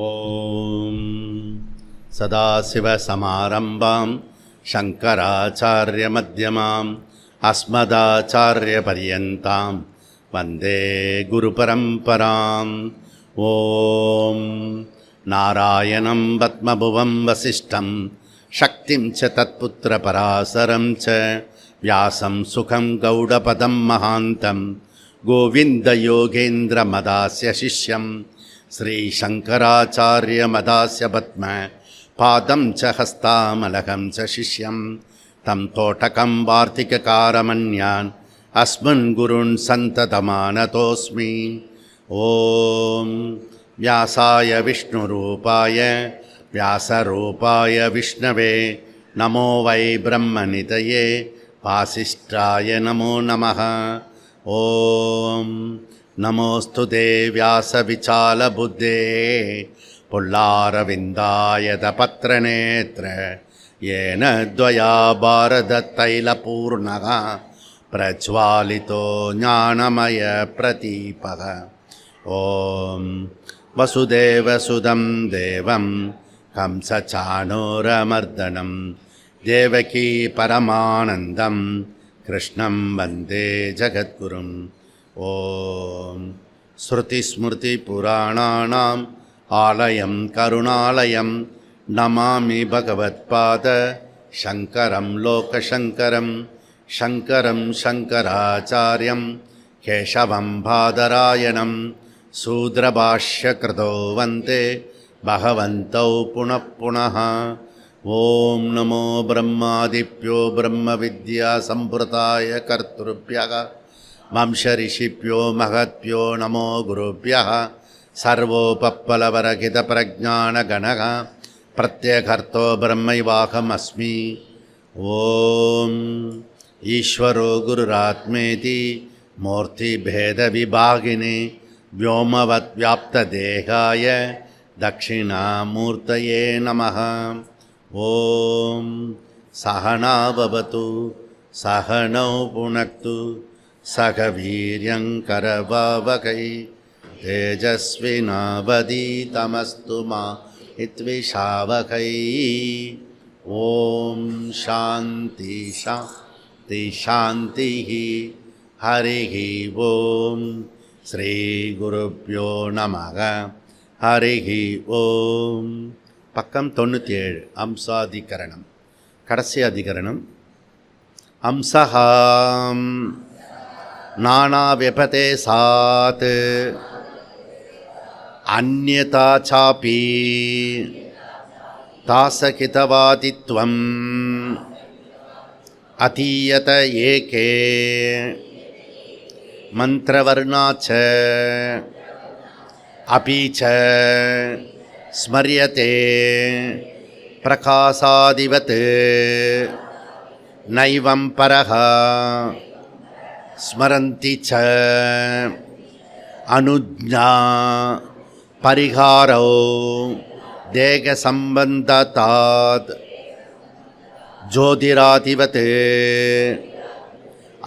ஓம் சதாசிவசமாரம்பாம் சங்கராச்சார்யமத்யமாம் அஸ்மதாச்சார்யபர்யந்தாம் வந்தே குருபரம்பராம். ஓம் நாராயணம் பத்மபுவம் வசிஷ்டம் சக்திம் ச தத்புத்திரபராசரம் ச வியாசம் சுகம் கௌடபதம் மகாந்தம் கோவிந்தயோகேந்திரமதாஸ்ய சிஷ்யம் ஸ்ரீசங்கராச்சார்யமதாஸ்ய பத்ம பாதம் ச ஹஸ்தாமலகம் ச சிஷ்யம் தம் தோட்டகம் வார்த்திககாரமன்யான் அஸ்மன் குருன் சந்ததமானதோஸ்மி. ஓம் வியாசாய விஷ்ணுரூபாய வியாசரூபாய விஷ்ணவே நமோ வை பிரம்மநிதயே வாசிஷ்டாய நமோ நமः. ஓம் நமோஸ்து தே வியாசவிசாலபுத்தே புல்லாரவிந்தாயதபத்ரநேத்ர ஏன த்வயா பாரதத்தைலபூர்ணः பிரஜ்வாலிதோ ஞானமய பிரதீபः. ஓம் வசுதேவசுதம் தேவம் கம்சசாணூரமர்தனம் தேவகீ பரமானந்தம் கிருஷ்ணம் வந்தே ஜகத்குரும். ஓம் ஸ்ருதிஸ்மிருதிபுராணானாம் ஆலயம் கருணாலயம் நமாமி பகவத்பாத சங்கரம் லோகசங்கரம் சங்கரம் சங்கராச்சார்யம் கேசவம் பாதராயணம் சூத்ரபாஷ்யக்ருதோ வந்தே பகவந்தௌ புனః புனः. ஓம் நமோ பிரம்மாதிப்யோ பிரம்ம வித்யா சம்பிரதாய கர்த்ருப்யः வம்சரிஷிப்யோ மகத்யோ நமோ குருப்யः. சர்வோபப்ளவரகித பிரஜானகணः பிரத்யகர்த்தோ பிரம்மைவாகம் அஸ்மி. ஓம் ஈஸ்வரோ குருராத்மேதி மூர்த்திபேத விபாகினி व्योमवत् व्याप्तदेहाय दक्षिणामूर्तये नमः. ओम सहना भवतु सहनौ पुनक्तु सह वीर्यं करवावहै तेजस्विनावधीतमस्तु मा विद्विषावहै. ओम शान्ति शान्ति शान्तिः. हरिः ओम ஸ்ரீ குருப்யோ நமக. ஹரிஹி ஓம். பக்கம் 97 அம்சாதிகரணம். கடைசி அதிகரணம். அம்சஹாம் நானா விபதே சாத் அந்யதா சாபி தாசகிதவாதித்வம் அதீயத ஏகே மந்திரவர்ணாச்ச அபீச்ச ஸ்மரியதே பிரகாசாதிவத் நைவம் பரஹ ஸ்மரந்தி ச அனுஜ்ஞா பரிகாரோ தேகசம்பந்ததாத் ஜோதிராதிவத்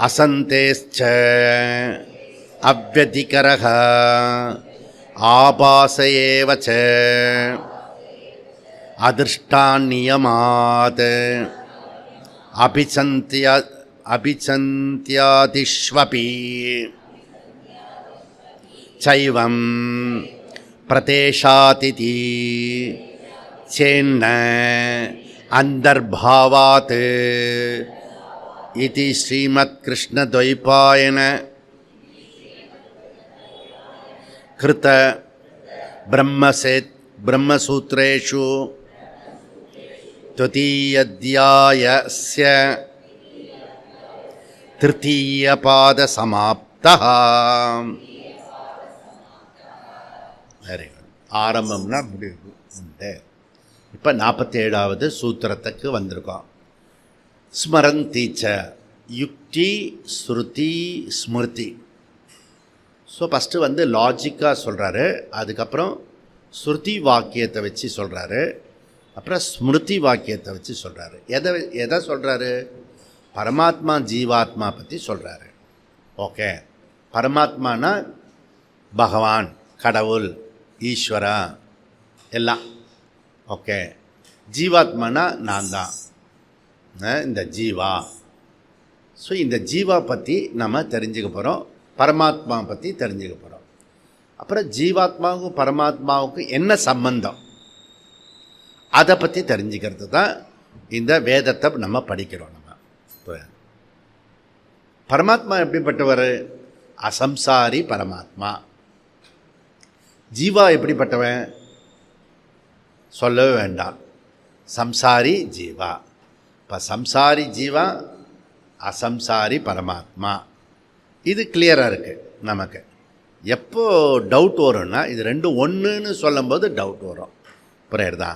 அசந்தேஸ்ச அவ்யதிகரஹ ஆபாசயேவ ச அதிர்ஷ்டாநியமாத் அபிசந்த்யாதிஷ்வபி சைவம் பிரதேஷாதிதி சேன்ன அந்தர்பாவாத் இதி ஸ்ரீமத்கிருஷ்ணத்வைபாயன கிருத பிரம்மசூத்ரேஷு த்விதீயாத்யாயஸ்ய திருத்தீயபாதசமாப்தः. ஆரம்பம்னா முடிவு உண்டு. இப்போ 47வது சூத்திரத்துக்கு வந்திருக்கோம். ஸ்மரந்தி ச யுக்தி ஸ்ருதி ஸ்மிருதி. ஸோ ஃபஸ்ட்டு லாஜிக்காக சொல்கிறாரு, அதுக்கப்புறம் ஸ்ருதி வாக்கியத்தை வச்சு சொல்கிறாரு, அப்புறம் ஸ்மிருதி வாக்கியத்தை வச்சு சொல்கிறாரு. எதை சொல்கிறாரு? பரமாத்மா ஜீவாத்மா பற்றி சொல்கிறாரு. ஓகே, பரமாத்மானா பகவான், கடவுள், ஈஸ்வரா, எல்லாம். ஓகே, ஜீவாத்மானா நான் தான், இந்த ஜீவா. ஸோ இந்த ஜீவா பற்றி நம்ம தெரிஞ்சுக்க போகிறோம், பரமாத்மா பற்றி தெரிஞ்சுக்க போகிறோம். அப்புறம் ஜீவாத்மாவுக்கும் பரமாத்மாவுக்கும் என்ன சம்பந்தம் அதை பற்றி தெரிஞ்சுக்கிறது தான் இந்த வேதத்தை நம்ம படிக்கிறோம். நம்ம பரமாத்மா எப்படிப்பட்டவர்? அசம்சாரி பரமாத்மா. ஜீவா எப்படிப்பட்டவன்? சொல்லவே வேண்டாம், சம்சாரி ஜீவா. இப்போ சம்சாரி ஜீவா, அசம்சாரி பரமாத்மா, இது கிளியராக இருக்குது நமக்கு. எப்போ டவுட் வரும்னா இது ரெண்டும் ஒன்றுன்னு சொல்லும்போது டவுட் வரும், புரியுறதா?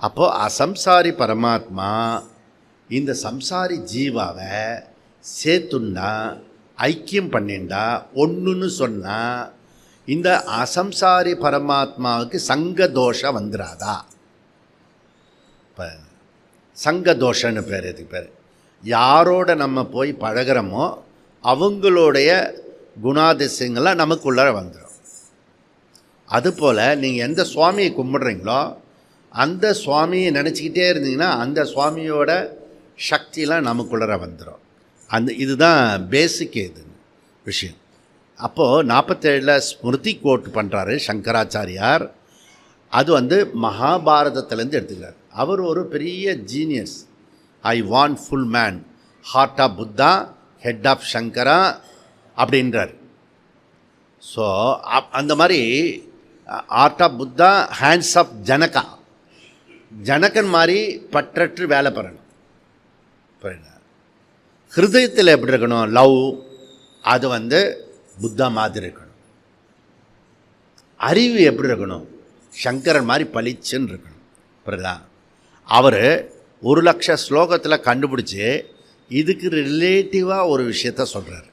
அப்போது அசம்சாரி பரமாத்மா இந்த சம்சாரி ஜீவாவை சேர்த்துண்டா, ஐக்கியம் பண்ணிண்டா, ஒன்றுன்னு சொன்னால் இந்த அசம்சாரி பரமாத்மாவுக்கு சங்கதோஷம் வந்துடாதா? இப்போ சங்கதோஷன்னு பேர். இதுக்கு பேர், யாரோட நம்ம போய் பழகிறோமோ அவங்களுடைய குணாதிசயங்கள்லாம் நமக்குள்ளார வந்துடும். அதுபோல் நீங்கள் எந்த சுவாமியை கும்பிட்றீங்களோ அந்த சுவாமியை நினச்சிக்கிட்டே இருந்தீங்கன்னா அந்த சுவாமியோட சக்தியெலாம் நமக்குள்ளார வந்துடும். இதுதான் பேசிக் இது விஷயம். அப்போது 47 ஸ்மிருதி கோட் பண்ணுறாரு சங்கராச்சாரியார். அது மகாபாரதத்திலேருந்து எடுத்துக்கிறார். அவர் ஒரு பெரிய genius. I want full man, heart of Buddha, head of Shankara அப்படின்றார். ஸோ அந்த மாதிரி heart of Buddha, hands of Janaka, Janakan மாதிரி பற்றற்று வேலை பண்ணணும். புரியுது? ஹிருதயத்தில் எப்படி இருக்கணும்? லவ், அது புத்தா மாதிரி இருக்கணும். அறிவு எப்படி இருக்கணும்? சங்கரன் மாதிரி பளிச்சுன்னு இருக்கணும். புரியுதா? அவர் 1,00,000 ஸ்லோகத்தில் கண்டுபிடிச்சி இதுக்கு ரிலேட்டிவாக ஒரு விஷயத்த சொல்கிறார்.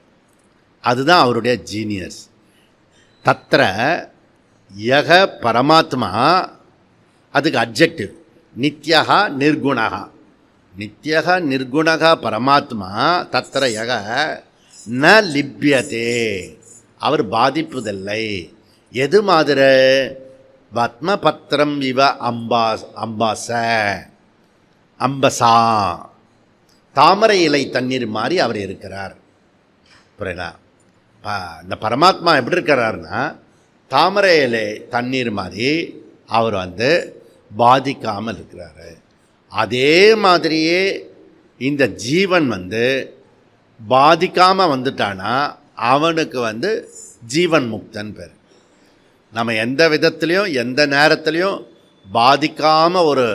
அதுதான் அவருடைய ஜீனியஸ். தத்திர யக பரமாத்மா, அதுக்கு அட்ஜெக்டிவ் நித்யகா நிர்குணகா. நித்யகா நிர்குணகா பரமாத்மா தத்திர யக ந லிப்யதே, அவர் பாதிப்புதில்லை. எது மாதிரி? பத்மபத்திரம் இவ அம்பசா, தாமரை இலை தண்ணீர் மாதிரி அவர் இருக்கிறார். புரியலா? இந்த பரமாத்மா எப்படி இருக்கிறார்னா தாமரை இலை தண்ணீர் மாதிரி அவர் பாதிக்காமல் இருக்கிறார். அதே மாதிரியே இந்த ஜீவன் பாதிக்காமல் வந்துட்டானா அவனுக்கு ஜீவன் முக்தன் பேர். நம்ம எந்த விதத்துலேயும் எந்த நேரத்துலையும் பாதிக்காமல் ஒரு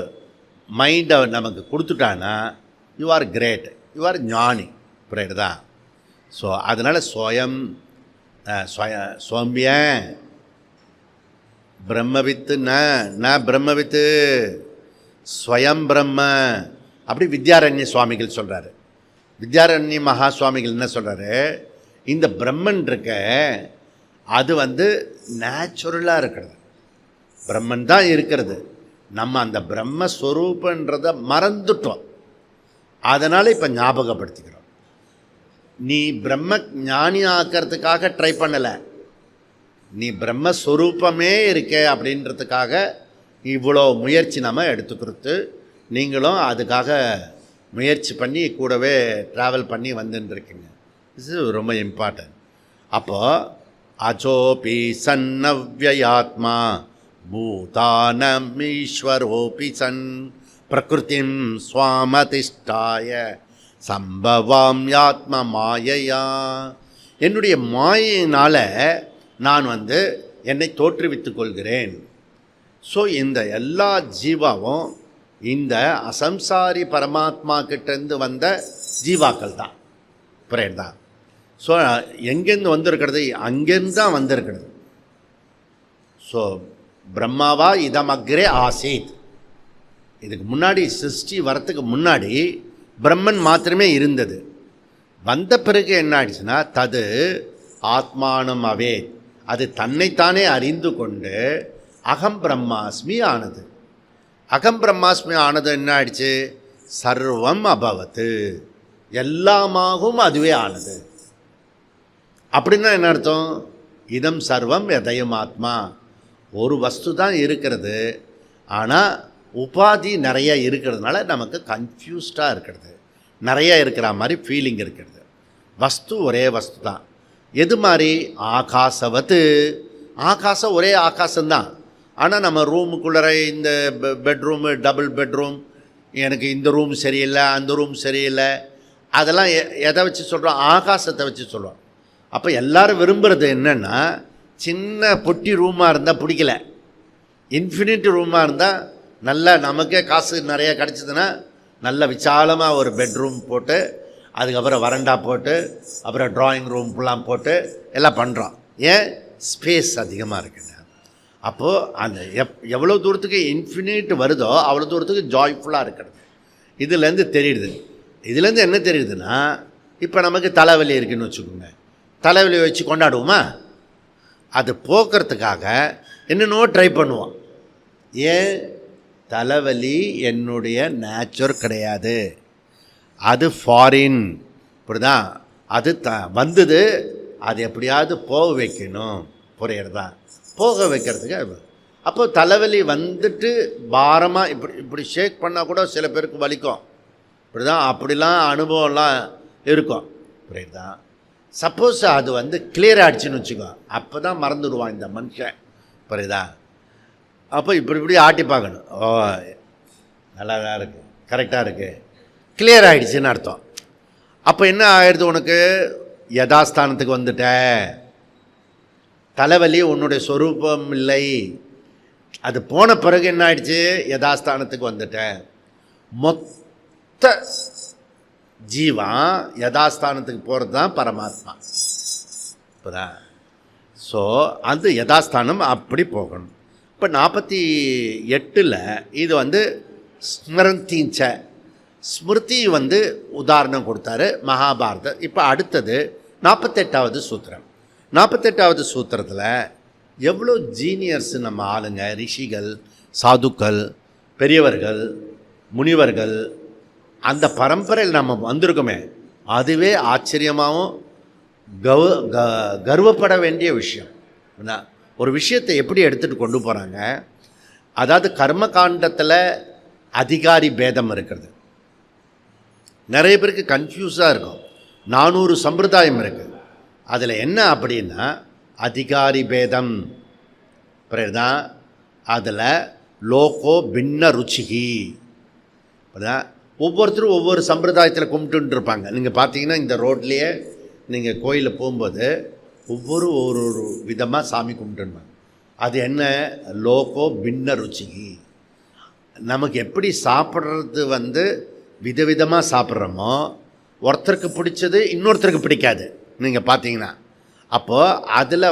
மைண்டை நமக்கு கொடுத்துட்டானா you are great, you are ஞானி. புரியுறதா? ஸோ அதனால் சோம்பிய பிரம்மவித்து ந பிரம்மவித்து ஸ்வயம் பிரம்ம, அப்படி வித்யாரண்ய சுவாமிகள் சொல்கிறாரு. வித்யாரண்ய மகா சுவாமிகள் என்ன சொல்கிறாரு? இந்த பிரம்மன் இருக்க அது நேச்சுரலாக இருக்கிறது, பிரம்மன் தான் இருக்கிறது. நம்ம அந்த பிரம்மஸ்வரூபன்றதை மறந்துட்டோம். அதனால் இப்போ ஞாபகப்படுத்திக்கிறோம். நீ பிரம்ம ஞானி ஆக்கிறதுக்காக ட்ரை பண்ணலை, நீ பிரம்மஸ்வரூபமே இருக்க அப்படின்றதுக்காக இவ்வளோ முயற்சி நம்ம எடுத்துக்கிறது. நீங்களும் அதுக்காக முயற்சி பண்ணி கூடவே ட்ராவல் பண்ணி வந்துட்டுருக்கீங்க. இது ரொம்ப இம்பார்ட்டன்ட். அப்போது அச்சோபி சன்னவ்யயாத்மா பூதானமீஸ்வரோபி சன் பிரகிருதிம் ஸ்வாமதிஷ்டாய சம்பவாம் யாத்ம மாயையா. என்னுடைய மாயினால் நான் என்னை தோற்றுவித்துக் கொள்கிறேன். ஸோ இந்த எல்லா ஜீவாவும் இந்த அசம்சாரி பரமாத்மா கிட்டேருந்து வந்த ஜீவாக்கள் தான். புரியுதா? ஸோ எங்கேருந்து வந்திருக்கிறது? அங்கேருந்து தான் வந்திருக்கிறது. ஸோ பிரம்மாவா இதமக்ரே ஆசீத், இதுக்கு முன்னாடி சிருஷ்டி வரத்துக்கு முன்னாடி பிரம்மன் மாத்திரமே இருந்தது. வந்த பிறகு என்ன ஆயிடுச்சுன்னா தது ஆத்மானம் அவே, அது தன்னைத்தானே அறிந்து கொண்டு அகம் பிரம்மாஸ்மி ஆனது. அகம் பிரம்மாஸ்மி ஆனது என்ன ஆயிடுச்சு? சர்வம் அபவத்து, எல்லாமாகவும் அதுவே ஆனது. அப்படின்னா என்ன அர்த்தம்? இதம் சர்வம் எதயம் ஆத்மா, ஒரு வஸ்து தான் இருக்கிறது, ஆனால் உபாதி நிறைய இருக்கிறதுனால நமக்கு கன்ஃபியூஸ்டாக இருக்கிறது, நிறைய இருக்கிற மாதிரி ஃபீலிங் இருக்கிறது. வஸ்து ஒரே வஸ்து தான். எது மாதிரி? ஆகாசவத்து. ஆகாசம் ஒரே ஆகாசம்தான். ஆனால் நம்ம ரூமுக்குள்ளே இந்த பெட்ரூமு, டபுள் பெட்ரூம், எனக்கு இந்த ரூம் சரியில்லை, அந்த ரூம் சரியில்லை, அதெல்லாம் எதை வச்சு சொல்கிறோம்? ஆகாசத்தை வச்சு சொல்கிறோம். அப்போ எல்லோரும் விரும்புகிறது என்னென்னா, சின்ன பொட்டி ரூமாக இருந்தால் பிடிக்கல, இன்ஃபினிட் ரூமாக இருந்தால் நல்லா நமக்கே காசு நிறைய கிடச்சிதுன்னா நல்ல விசாலமாக ஒரு பெட்ரூம் போட்டு, அதுக்கப்புறம் வரண்டா போட்டு, அப்புறம் ட்ராயிங் ரூம் ஃபுல்லாக போட்டு எல்லாம் பண்ணுறோம். ஏன்? ஸ்பேஸ் அதிகமாக இருக்குங்க. அப்போது அந்த எவ்வளோ தூரத்துக்கு இன்ஃபினிட் வருதோ அவ்வளோ தூரத்துக்கு ஜாய்ஃபுல்லாக இருக்கிறது. இதுலேருந்து தெரியுது. இதுலேருந்து என்ன தெரியுதுன்னா, இப்போ நமக்கு தலைவலி இருக்குதுன்னு வச்சுக்கோங்க, தலைவலி வச்சு கொண்டாடுவோமா? அது போக்குறதுக்காக என்னென்னோ ட்ரை பண்ணுவோம். ஏன்? தலைவலி என்னுடைய நேச்சர் கிடையாது, அது ஃபாரின். இப்படிதான் அது வந்தது, அது எப்படியாவது போக வைக்கணும். புரியுறதா? போக வைக்கிறதுக்கு. அப்போ தலைவலி வந்துட்டு பாரமாக இப்படி ஷேக் பண்ணால் கூட சில பேருக்கு வலிக்கும். இப்படிதான் அப்படிலாம் அனுபவம்லாம் இருக்கும். புரியுதா? சப்போஸ் அது கிளியர் ஆகிடுச்சின்னு வச்சுக்கோ, அப்போ தான் மறந்துடுவான் இந்த மனுஷன். புரியுதா? அப்போ இப்படி ஆட்டி பார்க்கணும். ஓ, நல்லா தான் இருக்குது, கரெக்டாக இருக்குது, கிளியர் ஆகிடுச்சின்னு அர்த்தம். அப்போ என்ன ஆயிடுது? உனக்கு யதாஸ்தானத்துக்கு வந்துட்ட. தலைவலி உன்னுடைய சொரூபம் இல்லை. அது போன பிறகு என்ன ஆயிடுச்சு? யதாஸ்தானத்துக்கு வந்துட்டேன். மொத்த ஜீவா யதாஸ்தானத்துக்கு போகிறது தான் பரமாத்மா. இப்போதான் ஸோ அந்த யதாஸ்தானம் அப்படி போகணும். இப்போ 48 இது ஸ்மிருதிஞ்ச ஸ்மிருதி உதாரணம் கொடுத்தாரு மகாபாரத. இப்போ அடுத்தது 48வது சூத்திரம். 48வது சூத்திரத்தில் எவ்வளோ ஜீனியர்ஸ் நம்ம ஆளுங்க, ரிஷிகள், சாதுக்கள், பெரியவர்கள், முனிவர்கள், அந்த பரம்பரையில் நம்ம வந்திருக்கோமே, அதுவே ஆச்சரியமாகவும் கர்வப்பட வேண்டிய விஷயம். ஒரு விஷயத்தை எப்படி எடுத்துகிட்டு கொண்டு போகிறாங்க. அதாவது கர்மகாண்டத்தில் அதிகாரி பேதம் இருக்கிறது. நிறைய பேருக்கு கன்ஃபியூஸாக இருக்கும். 400 சம்பிரதாயம் இருக்குது. அதில் என்ன அப்படின்னா அதிகாரி பேதம். தான் அதில் லோகோ பின்ன ருச்சிகி. ஒவ்வொருத்தரும் ஒவ்வொரு சம்பிரதாயத்தில் கும்பிட்டுன்னு இருப்பாங்க. நீங்கள் பார்த்தீங்கன்னா இந்த ரோட்லேயே நீங்கள் கோயிலில் போகும்போது ஒவ்வொரு விதமாக சாமி கும்பிட்டுருப்பாங்க. அது என்ன? லோகோ பின்ன ருச்சிகி. நமக்கு எப்படி சாப்பிட்றது விதவிதமாக சாப்பிட்றோமோ, ஒருத்தருக்கு பிடிச்சது இன்னொருத்தருக்கு பிடிக்காது. நீங்கள் பார்த்தீங்கன்னா அப்போது அதில்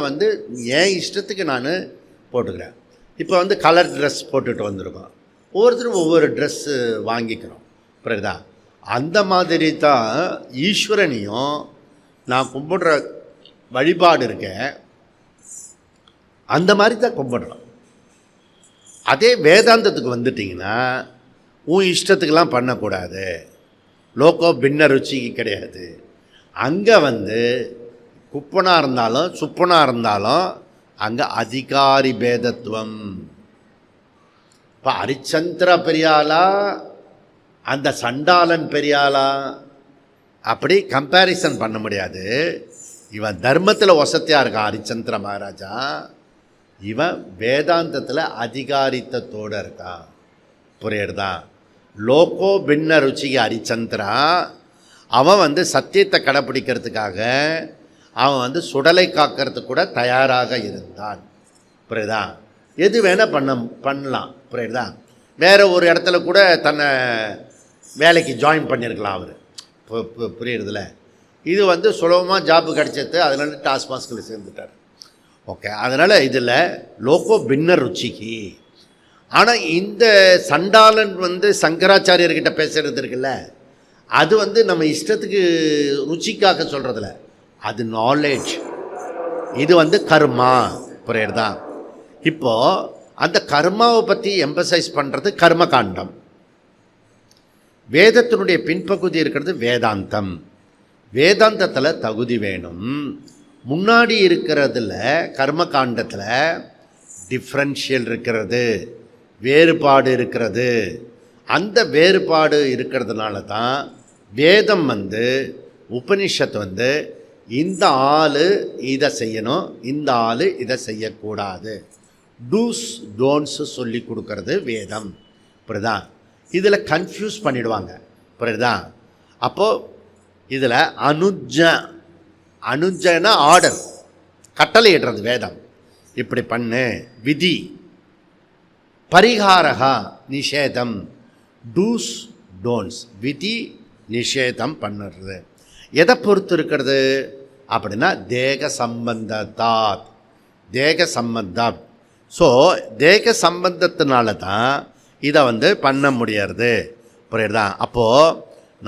என் இஷ்டத்துக்கு நான் போட்டுக்கிறேன். இப்போ கலர் ட்ரெஸ் போட்டுட்டு வந்திருக்கோம், ஒவ்வொருத்தரும் ஒவ்வொரு ட்ரெஸ்ஸு வாங்கிக்கிறோம். புரியுதா? அந்த மாதிரி தான் ஈஸ்வரனையும் நான் கும்பிடுற வழிபாடு இருக்கேன், அந்த மாதிரி தான் கும்பிடுறோம். அதே வேதாந்தத்துக்கு வந்துட்டிங்கன்னா உன் இஷ்டத்துக்கெல்லாம் பண்ணக்கூடாது. லோகோ பின்ன ருச்சிக்கு கிடையாது. அங்கே குப்பனாக இருந்தாலும் சுப்பனாக இருந்தாலும் அங்கே அதிகாரி பேதத்துவம். இப்போ ஹரிச்சந்திர பெரியாளா அந்த சண்டாளன் பெரியாளா அப்படி கம்பேரிசன் பண்ண முடியாது. இவன் தர்மத்தில் வசத்தியாக இருக்கான் ஹரிச்சந்திர மகாராஜா, இவன் வேதாந்தத்தில் அதிகாரித்தத்தோடு இருக்கான். புரியுறதா? லோகோ பின்ன ருச்சிக்கு ஹரிச்சந்திரா அவன் சத்தியத்தை கடைப்பிடிக்கிறதுக்காக அவன் சுடலை காக்கிறதுக்கு கூட தயாராக இருந்தான். புரியுதா? எது வேணால் பண்ணலாம். புரியுதா? வேறு ஒரு இடத்துல கூட தன்னை வேலைக்கு ஜாயின் பண்ணியிருக்கலாம் அவர். புரியுறதுல? இது சுலபமாக ஜாப்பு கிடச்சது, அதனால டாஸ்க் மாஸ்கில் சேர்ந்துட்டார். ஓகே, அதனால் இதில் லோகோ பின்ன ருச்சிக்கு. ஆனால் இந்த சண்டாளன் சங்கராச்சாரியர்கிட்ட பேசுகிறது இருக்குல்ல, அது நம்ம இஷ்டத்துக்கு ருச்சிக்காக சொல்கிறதில்ல, அது நாலேஜ். இது கர்மா. புரியுறதா? இப்போது அந்த கர்மாவை பற்றி எம்பசைஸ் பண்ணுறது கர்மகாண்டம். வேதத்தினுடைய பின்பகுதி இருக்கிறது வேதாந்தம். வேதாந்தத்தில் தகுதி வேணும். முன்னாடி இருக்கிறதுல கர்மகாண்டத்தில் டிஃப்ரென்ஷியல் இருக்கிறது, வேறுபாடு இருக்கிறது. அந்த வேறுபாடு இருக்கிறதுனால தான் வேதம் உபனிஷத் இந்த ஆள் இதை செய்யணும், இந்த ஆள் இதை செய்யக்கூடாது, டூஸ் டோன்ட்ஸ் சொல்லி கொடுக்கறது வேதம். புரியுதா? இதில் கன்ஃபியூஸ் பண்ணிடுவாங்க. புரியுதா? அப்போது இதில் அனுஜனா ஆர்டர், கட்டளை இடுறது வேதம். இப்படி பண்ணு விதி, பரிகாரகா நிஷேதம், டூஸ் டோன்ட்ஸ், விதி நிஷேதம் பண்ணுறது. எதை பொறுத்து இருக்கிறது அப்படின்னா தேக சம்பந்தத்தாத், தேக சம்பந்தம். ஸோ தேக சம்பந்தத்தினால தான் இதை பண்ண முடியறது. புரியுதா? அப்போது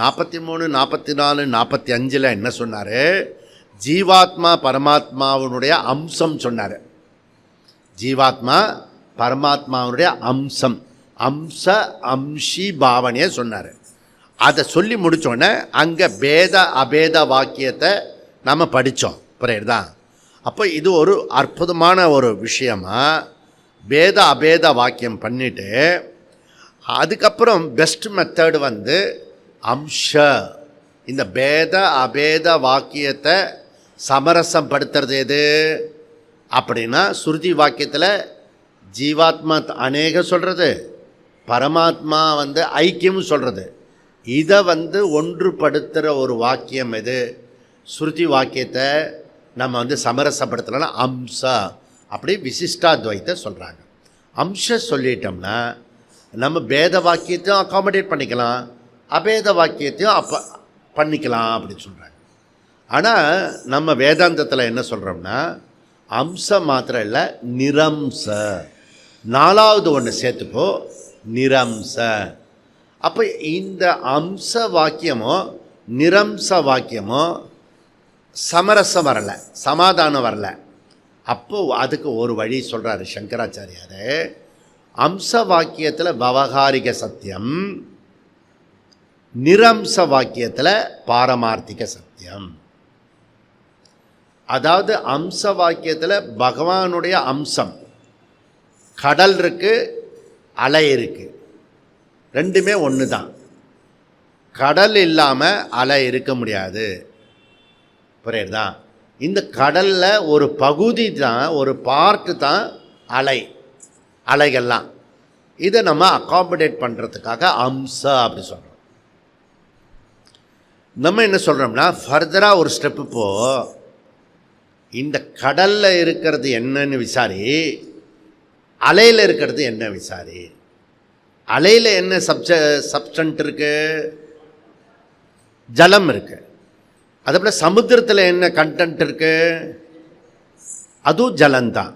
43, 44, 45 என்ன சொன்னார்? ஜீவாத்மா பரமாத்மாவுடைய அம்சம் சொன்னார். ஜீவாத்மா பரமாத்மாவுடைய அம்சம், அம்சி பாவனையை சொன்னார். அதை சொல்லி முடித்தோடனே அங்கே பேத அபேத வாக்கியத்தை நம்ம படித்தோம். புரியுதா? அப்போ இது ஒரு அற்புதமான ஒரு விஷயமா பேத அபேத வாக்கியம் பண்ணிவிட்டு அதுக்கப்புறம் பெஸ்ட் மெத்தடு அம்ச, இந்த பேத அபேத வாக்கியத்தை சமரசம் படுத்துறது எது அப்படின்னா ஸ்ருதி வாக்கியத்தில் ஜீவாத்மா அநேக சொல்கிறது, பரமாத்மா ஐக்கியம் சொல்கிறது. இதை ஒன்றுபடுத்துகிற ஒரு வாக்கியம் எது? ஸ்ருதி வாக்கியத்தை நம்ம சமரசப்படுத்தலைன்னா அம்ச, அப்படி விசிஷ்டாத்வைத்தை சொல்கிறாங்க. அம்ச சொல்லிட்டோம்னா நம்ம பேத வாக்கியத்தையும் அக்காமடேட் பண்ணிக்கலாம், அபேத வாக்கியத்தையும் பண்ணிக்கலாம் அப்படின்னு சொல்கிறாங்க. ஆனால் நம்ம வேதாந்தத்தில் என்ன சொல்கிறோம்னா அம்சம் மாத்திரம் இல்லை, நிரம்ச, 4வது ஒன்று சேர்த்துக்கோ, நிரம்ச. அப்போ இந்த அம்ச வாக்கியமோ நிரம்ச வாக்கியமோ சமரசம் வரலை, சமாதானம் வரலை. அப்போது அதுக்கு ஒரு வழி சொல்கிறாரு சங்கராச்சாரியார். அம்ச வாக்கியத்தில் பவகாரிக சத்தியம், நிரம்ச வாக்கியத்தில் பாரமார்த்திக சத்தியம். அதாவது அம்ச வாக்கியத்தில் பகவானுடைய அம்சம், கடல் இருக்குது, அலை இருக்குது, ரெண்டுமே ஒன்று தான். கடல் இல்லாமல் அலை இருக்க முடியாது. புரியுதா? இந்த கடலில் ஒரு பகுதி தான், ஒரு பார்ட்டு தான் அலைகள்லாம். இதை நம்ம அக்காமடேட் பண்ணுறதுக்காக அம்ச அப்படி சொல்கிறோம். நம்ம என்ன சொல்கிறோம்னா ஃபர்தராக ஒரு ஸ்டெப்பு போ, இந்த கடலில் இருக்கிறது என்னன்னு விசாரி, அலையில் இருக்கிறது என்ன விசாரி. அலையில் என்ன சப்ஸ்டன்ட் இருக்குது? ஜலம் இருக்குது. அதே போல் சமுத்திரத்தில் என்ன கண்டென்ட் இருக்குது? அதுவும் ஜலம்தான்.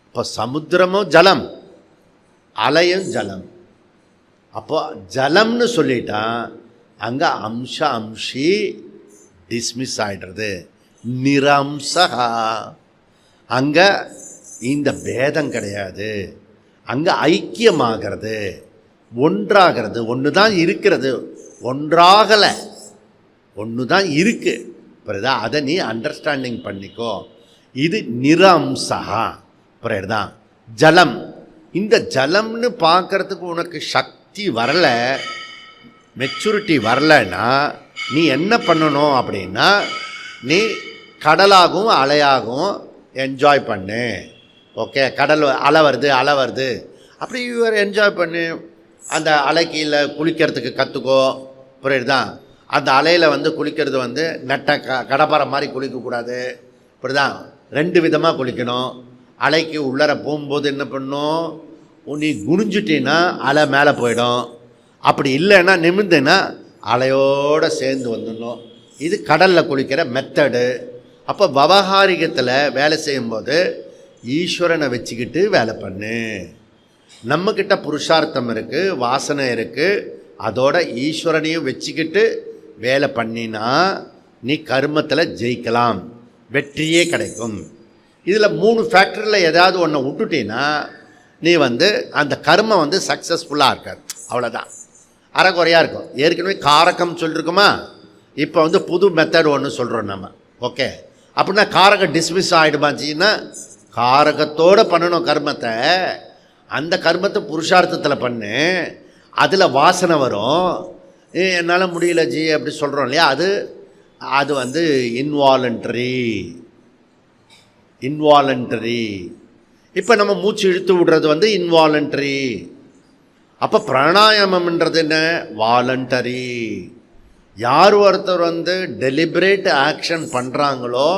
இப்போ சமுத்திரமும் ஜலம், அலையும் ஜலம். அப்போ ஜலம்னு சொல்லிட்டான், அங்கே அம்சி டிஸ்மிஸ் ஆகிடுறது. நிரம்சகா, அங்கே இந்த பேதம் கிடையாது, அங்கே ஐக்கியமாகிறது, ஒன்றாகிறது. ஒன்று தான் இருக்கிறது, ஒன்றாகலை, ஒன்று தான் இருக்குது. புரியுதா? அதை நீ அண்டர்ஸ்டாண்டிங் பண்ணிக்கோ. இது நிரம்சகா. புரியுதா? ஜலம், இந்த ஜலம்னு பார்க்குறதுக்கு உனக்கு சக்தி வரலை, மெச்சூரிட்டி வரலைன்னா நீ என்ன பண்ணணும் அப்படின்னா, நீ கடலாகவும் அலையாகவும் என்ஜாய் பண்ணு. ஓகே, கடல் அலை வருது அப்படி இவர் என்ஜாய் பண்ணு. அந்த அலைக்கீழே குளிக்கிறதுக்கு கற்றுக்கோ. புரியுதுதா? அந்த அலையில் குளிக்கிறது நெட்ட கடப்பாறை மாதிரி குளிக்கக்கூடாது. புரியுதா? 2 விதமாக குளிக்கணும். அலைக்கு உள்ளர போகும்போது என்ன பண்ணணும், நீ குனிஞ்சிட்டீன்னா அலை மேலே போயிடும், அப்படி இல்லைன்னா நிமிர்ந்தேன்னா அலையோடு சேர்ந்து வந்துடணும். இது கடலில் குளிக்கிற மெத்தடு. அப்போ விவகாரிகத்தில் வேலை செய்யும்போது ஈஸ்வரனை வச்சுக்கிட்டு வேலை பண்ணு. நம்மக்கிட்ட புருஷார்த்தம் இருக்குது, வாசனை இருக்குது, அதோட ஈஸ்வரனையும் வச்சுக்கிட்டு வேலை பண்ணினா நீ கர்மத்தில் ஜெயிக்கலாம், வெற்றியே கிடைக்கும். இதில் 3 ஃபேக்டரியில் ஏதாவது ஒன்றை விட்டுட்டீங்கன்னா நீ அந்த கர்மம் சக்ஸஸ்ஃபுல்லாக இருக்காது. அவ்வளோதான், அரைக்குறையாக இருக்கும். ஏற்கனவே காரகம் சொல்லியிருக்குமா, இப்போ புது மெத்தட் ஒன்று சொல்கிறோம் நம்ம. ஓகே, அப்படின்னா காரகம் டிஸ்மிஸ் ஆகிடுமாச்சின்னா காரகத்தோடு பண்ணணும் கர்மத்தை. அந்த கர்மத்தை புருஷார்த்தத்தில் பண்ணு, அதில் வாசனை வரும். என்னால் முடியல ஜி அப்படி சொல்கிறோம் இல்லையா, அது வந்து இன்வாலண்டரி. இப்போ நம்ம மூச்சு இழுத்து விடுறது வந்து இன்வாலண்டரி. அப்போ பிராணாயாமம்ன்றது என்ன? வாலண்டரி. யார் ஒருத்தர் வந்து டெலிபரேட் ஆக்ஷன் பண்ணுறாங்களோ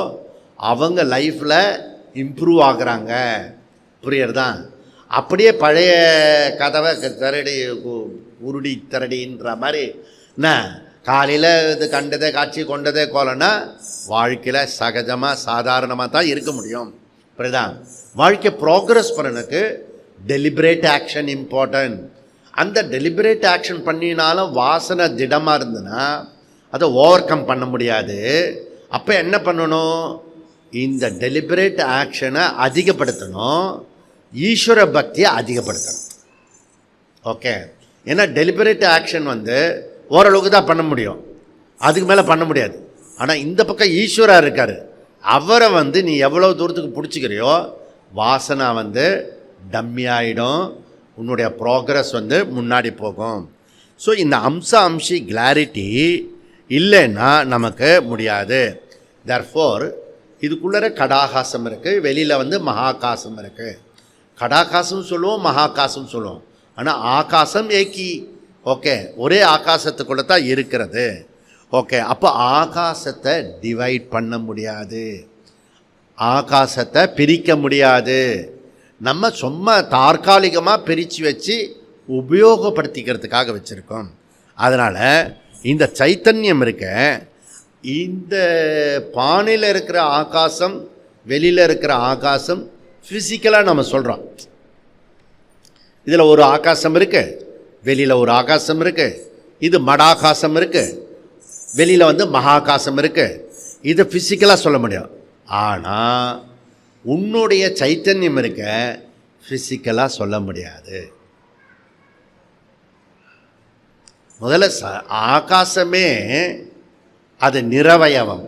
அவங்க லைஃப்பில் இம்ப்ரூவ் ஆகுறாங்க. புரியுறதா? அப்படியே பழைய கதவை திரடி உருடி திரடின்ற மாதிரி என்ன, காலையில் இது கண்டதே காட்சி கொண்டதே கோலன்னா வாழ்க்கையில் சகஜமாக சாதாரணமாக தான் இருக்க முடியும். புரியுதா? வாழ்க்கை ப்ரோக்ரஸ் பண்ணனுக்கு டெலிபரேட் ஆக்ஷன் இம்பார்ட்டன்ட். அந்த டெலிபரேட் ஆக்ஷன் பண்ணினாலும் வாசனை திடமாக இருந்ததுன்னா அதை ஓவர் கம் பண்ண முடியாது. அப்போ என்ன பண்ணணும்? இந்த டெலிபரேட் ஆக்ஷனை அதிகப்படுத்தணும், ஈஸ்வர பக்தியை அதிகப்படுத்தணும். ஓகே, ஏன்னா டெலிபரேட் ஆக்ஷன் வந்து ஓரளவுக்கு தான் பண்ண முடியும், அதுக்கு மேலே பண்ண முடியாது. ஆனால் இந்த பக்கம் ஈஸ்வரா இருக்கார், அவரை வந்து நீ எவ்வளோ தூரத்துக்கு பிடிச்சிக்கிறியோ வாசனை வந்து டம்மி ஆகிடும், உன்னுடைய ப்ரோக்ரஸ் வந்து முன்னாடி போகும். ஸோ இந்த அம்சி கிளாரிட்டி இல்லைன்னா நமக்கு முடியாது. தர்ஃபோர் இதுக்குள்ளே கடாகாசம் இருக்குது, வெளியில் வந்து மகாகாசம் இருக்குது. கடாகாசம் சொல்லுவோம், மகாகாசம் சொல்லுவோம். ஆனால் ஆகாசம் ஏக்கி. ஓகே, ஒரே ஆகாசத்துக்குள்ளே தான் இருக்கிறது. ஓகே, அப்போ ஆகாசத்தை டிவைட் பண்ண முடியாது, ஆகாசத்தை பிரிக்க முடியாது. நம்ம சும்மா தற்காலிகமாக பிரித்து வச்சு உபயோகப்படுத்திக்கிறதுக்காக வச்சுருக்கோம். அதனால் இந்த சைத்தன்யம் இருக்க, இந்த பானையில் இருக்கிற ஆகாசம், வெளியில் இருக்கிற ஆகாசம் ஃபிசிக்கலாக நம்ம சொல்கிறோம். இதில் ஒரு ஆகாசம் இருக்குது, வெளியில் ஒரு ஆகாசம் இருக்குது. இது மடாகாசம் இருக்குது, வெளியில் வந்து மகாகாசம் இருக்குது. இதை ஃபிசிக்கலாக சொல்ல முடியும். ஆனால் உன்னுடைய சைத்தன்யம் இருக்க ஃபிசிக்கலாக சொல்ல முடியாது. முதல்ல ஆகாசமே அது நிரவயவம்.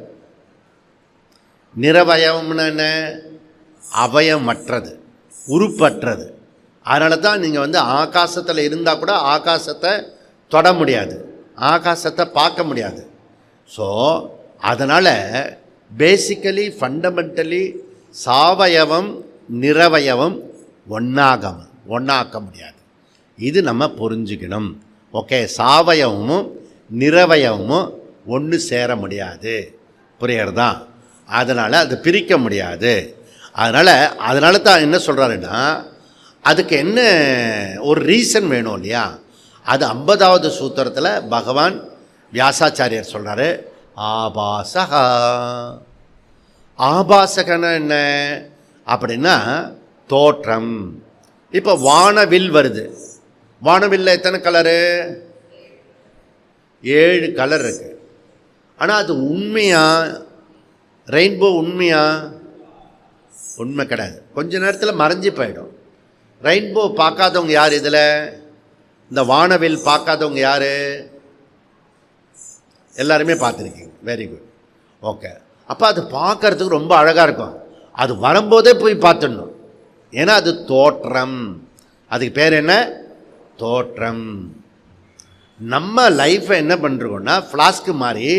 நிரவயவம்னு என்ன? அவயமற்றது, உருப்பற்றது. அதனால தான் நீங்கள் வந்து ஆகாசத்தில் இருந்தால் கூட ஆகாசத்தை தொட முடியாது, ஆகாசத்தை பார்க்க முடியாது. ஸோ அதனால் பேசிக்கலி ஃபண்டமெண்டலி சாவயவம் நிரவயவம் ஒன்றாக்க முடியாது. இது நம்ம புரிஞ்சுக்கணும். ஓகே, சாவயவமும் நிரவயவமும் ஒன்று சேர முடியாது. புரியுறதா? அதனால் அது பிரிக்க முடியாது. அதனால தான் என்ன சொல்கிறாருன்னா, அதுக்கு என்ன ஒரு ரீசன் வேணும் இல்லையா? அது 50வது சூத்திரத்தில் பகவான் வியாசாச்சாரியர் சொல்கிறாரு, ஆபாசகா. ஆபாசகன்னா என்ன அப்படின்னா தோற்றம். இப்போ வானவில் வருது, வானவில்ல எத்தனை கலரு? 7 கலர் இருக்கு. ஆனால் அது உண்மையா? ரெயின்போ உண்மையா? உண்மை கிடையாது, கொஞ்ச நேரத்தில் மறைஞ்சி போயிடும். ரெயின்போ பார்க்காதவங்க யார்? இதில் இந்த வானவில் பார்க்காதவங்க யார்? எல்லாருமே பார்த்துருக்கீங்க. Very good. ஓகே, அப்போ அது பார்க்கறதுக்கு ரொம்ப அழகாக இருக்கும். அது வரும்போதே போய் பார்த்துடணும், ஏன்னா அது தோற்றம். அதுக்கு பேர் என்ன? தோற்றம். நம்ம லைஃப்பை என்ன பண்ணுறோன்னா ஃப்ளாஸ்க்கு மாதிரி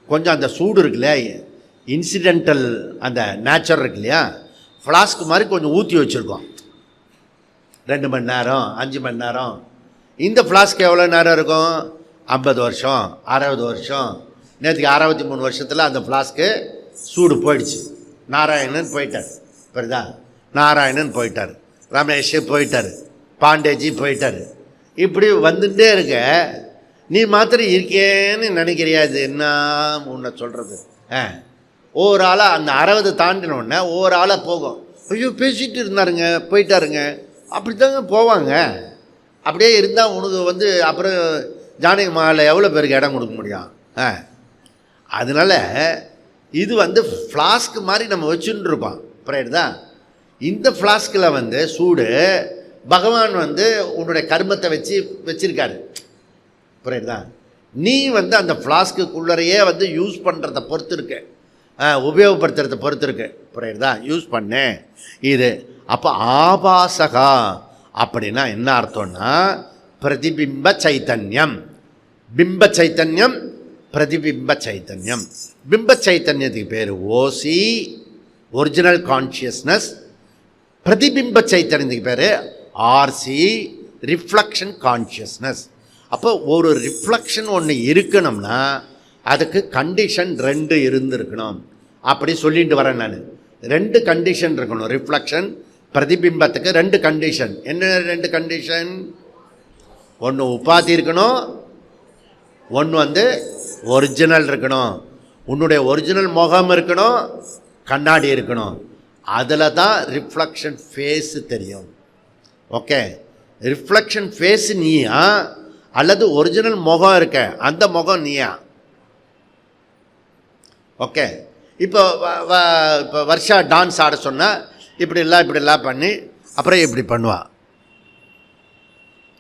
கொஞ்சம் அந்த சூடு இருக்கு இல்லையா, இன்சிடென்டல் அந்த நேச்சர் இருக்கு இல்லையா, ஃப்ளாஸ்க்கு மாதிரி கொஞ்சம் ஊற்றி வச்சுருக்கோம். 2 மணி நேரம் 5 மணி நேரம். இந்த ஃப்ளாஸ்க்கு எவ்வளோ நேரம் இருக்கும்? 50 வருஷம் 60 வருஷம். நேற்றுக்கு 63 வருஷத்தில் அந்த ஃப்ளாஸ்க்கு சூடு போயிடுச்சு. நாராயணன் போயிட்டார், புரியுதா? நாராயணன் போயிட்டார், ரமேஷ் போயிட்டார், பாண்டேஜி போயிட்டார். இப்படி வந்துட்டே இருக்க, நீ மாத்திரம் இருக்கேன்னு நினைக்கிறியா? இது என்ன உன்னை சொல்கிறது? ஒவ்வொரு ஆளாக அந்த 60 தாண்டினோடனே ஒவ்வொரு ஆளாக போகும். ஐயோ பேசிகிட்டு இருந்தாருங்க போயிட்டாருங்க, அப்படி தாங்க போவாங்க. அப்படியே இருந்தால் உனக்கு வந்து அப்புறம் ஜானகி மஹாலில் எவ்வளோ பேருக்கு இடம் கொடுக்க முடியும்? அதனால் இது வந்து ஃப்ளாஸ்க்கு மாதிரி நம்ம வச்சுட்டு இருப்போம். புரியுதா? இந்த ஃப்ளாஸ்கில் வந்து சூடு பகவான் வந்து உன்னுடைய கர்மத்தை வச்சிருக்காரு. புரியுதா? நீ வந்து அந்த ஃப்ளாஸ்க்குள்ளரையே வந்து யூஸ் பண்ணுறத பொறுத்து இருக்கு, உபயோகப்படுத்துறத பொறுத்து இருக்கு. புரியுதா? யூஸ் பண்ணு இது. அப்போ ஆபாசகா, அப்படின்னா என்ன அர்த்தம்னா பிரதிபிம்ப சைத்தன்யம். பிம்ப சைத்தன்யம், பிரதிபிம்ப சைத்தன்யம். பிம்ப சைத்தன்யத்துக்கு பேர் ஓசி, ஒரிஜினல் கான்ஷியஸ்னஸ். பிரதிபிம்ப சைத்தன்யத்துக்கு பேர் ஆர்சி, ரிஃப்ளெக்ஷன் கான்ஷியஸ்னஸ். அப்போ ஒரு ரிஃப்ளெக்ஷன் ஒன்று இருக்கணும்னா அதுக்கு கண்டிஷன் 2 இருந்திருக்கணும். அப்படி சொல்லிட்டு வரேன் நான். 2 கண்டிஷன் இருக்கணும். ரிஃப்ளெக்ஷன் பிரதிபிம்பத்துக்கு 2 கண்டிஷன். என்ன 2 கண்டிஷன்? ஒன்று உபாதி இருக்கணும், ஒன்று ஒரிஜினல் இருக்கணும். உன்னுடைய ஒரிஜினல் முகம் இருக்கணும், கண்ணாடி இருக்கணும். அதில் தான் ரிஃப்ளெக்ஷன் ஃபேஸு தெரியும். ஓகே, ரிஃப்ளெக்ஷன் ஃபேஸு நீயா அல்லது ஒரிஜினல் முகம் இருக்க அந்த முகம் நீயா? ஓகே, இப்போ வருஷா டான்ஸ் ஆட சொன்னால் இப்படிலாம் பண்ணி அப்புறம் இப்படி பண்ணுவாள்.